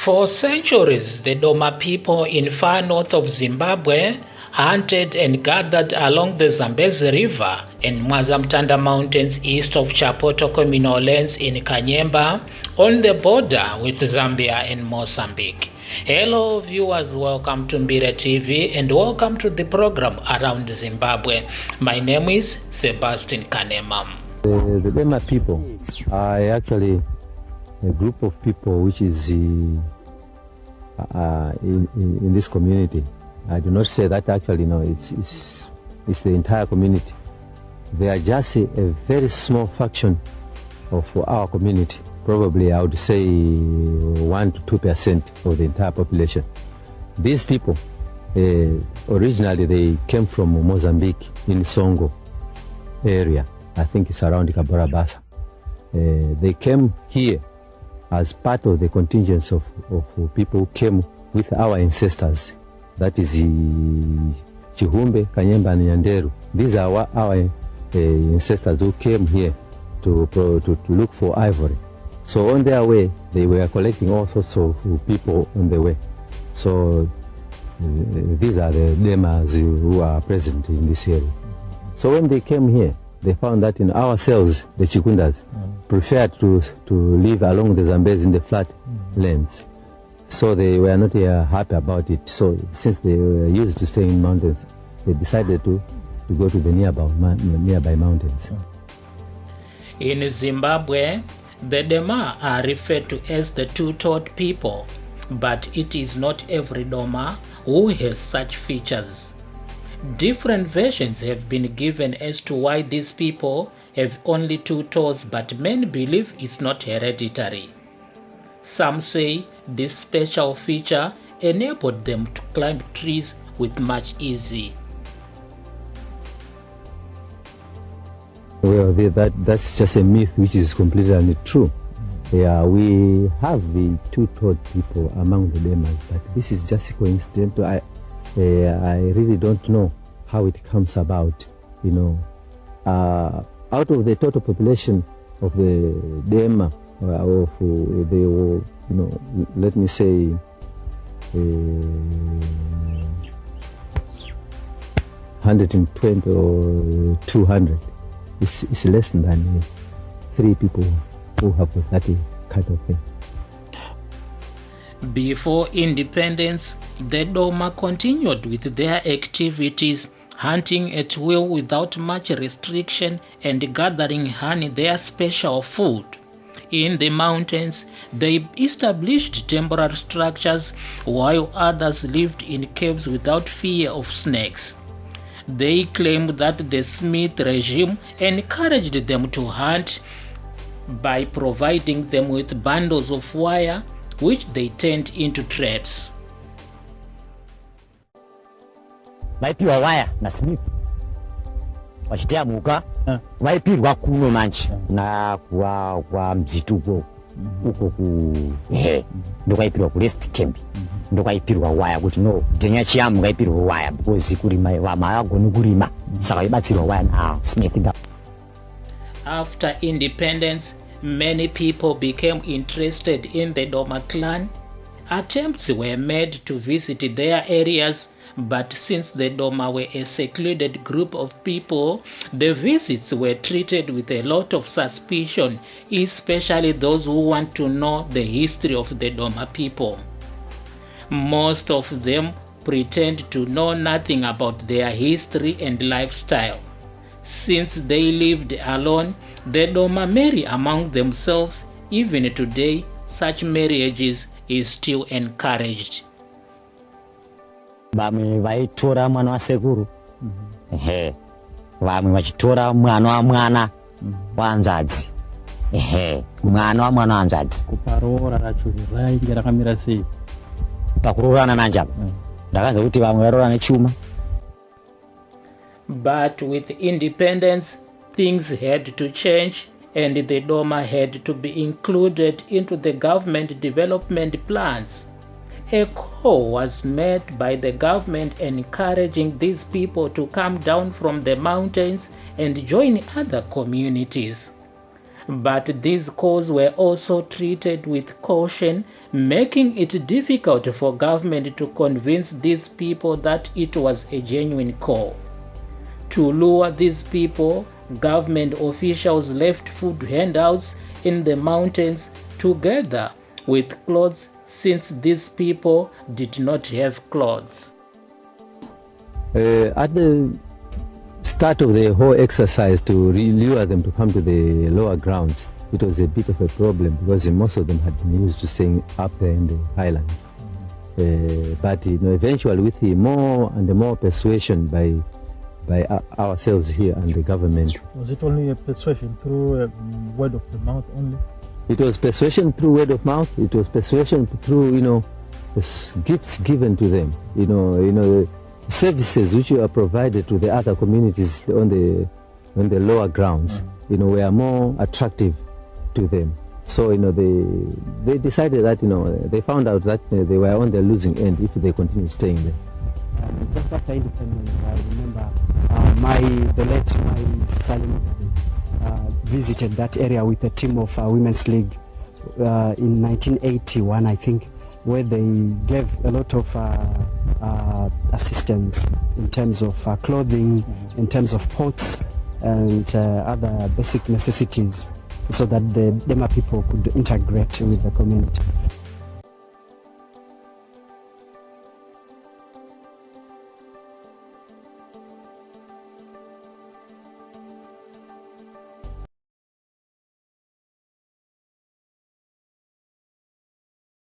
For centuries, the Doma people in far north of Zimbabwe hunted and gathered along the Zambezi River and Mwazamtanda Mountains east of Chapoto communal lands in Kanyemba on the border with Zambia and Mozambique. Hello viewers, welcome to Mbira TV and welcome to the program Around Zimbabwe. My name is Sebastian Kanema. The Dema people are actually a group of people which is in this community. I do not say that actually, no, it's the entire community. They are just a very small fraction of our community. Probably I would say 1 to 2% of the entire population. These people, originally they came from Mozambique in Songo area. I think it's around Kaborabasa. They came here as part of the contingents of people who came with our ancestors. That is Chihumbe, Kanyemba and Nyanderu. These are our ancestors who came here to look for ivory. So on their way, they were collecting all sorts of people on the way. So these are the Demas who are present in this area. So when they came here, they found that in ourselves, the Chikundas, preferred to live along the Zambezi in the flat lands. So they were not happy about it. So since they were used to staying in mountains, they decided to go to the nearby mountains. In Zimbabwe, the Dema are referred to as the two-toed people, but it is not every Doma who has such features. Different versions have been given as to why these people have only 2 toes, but many believe it's not hereditary. Some say this special feature enabled them to climb trees with much ease. Well, that's just a myth which is completely untrue. Yeah, we have the 2-toed people among the Demas, but this is just coincidental. I really don't know how it comes about, you know. Out of the total population of the Dema, of the, you know, let me say, 120 or 200, it's less than 3 people who have that kind of thing. Before independence, the Doma continued with their activities, hunting at will without much restriction and gathering honey, their special food. In the mountains, they established temporary structures while others lived in caves without fear of snakes. They claimed that the Smith regime encouraged them to hunt by providing them with bundles of wire which they turned into traps. Vaipiwa waya na Smith wachitea muka vaipirwa kuno manchi na kwa mzituko uko ku ndo vaipirwa ku rest camp ndo vaipirwa waya kuti no denya chiamu vaipirwa waya because kurima vamagoni kurima saka ibatsirwa waya na Smith. After independence, many people became interested in the Doma clan. Attempts were made to visit their areas, but since the Doma were a secluded group of people, the visits were treated with a lot of suspicion, especially those who want to know the history of the Doma people. Most of them pretend to know nothing about their history and lifestyle. Since they lived alone, the Doma marry among themselves. Even today, such marriages is still encouraged. Vamwe vaitora mwana wa sekuru, vamwe vachitora mwana wa mwana wa nzadzi, mwana wa mwana wa nzadzi. Kuparora racho rainge rakamira sei? Pakurorana nanjaba ndakanza kuti vamwe varora nechuma. But with independence, things had to change and the Doma had to be included into the government development plans. A call was made by the government encouraging these people to come down from the mountains and join other communities. but these calls were also treated with caution, making it difficult for government to convince these people that it was a genuine call. To lure these people, government officials left food handouts in the mountains together with clothes, since these people did not have clothes. At the start of the whole exercise to lure them to come to the lower grounds, it was a bit of a problem because most of them had been used to staying up there in the highlands. But eventually, with the more and more persuasion by ourselves here and the government. Was it only a persuasion through word of the mouth only? It was persuasion through word of mouth. It was persuasion through gifts given to them. Services which were provided to the other communities on the lower grounds. Were more attractive to them. So they decided that they found out that they were on the losing end if they continued staying there. Just after independence, I remember the late Salim visited that area with a team of Women's League in 1981, I think, where they gave a lot of assistance in terms of clothing, in terms of pots and other basic necessities, so that the Dema people could integrate with the community.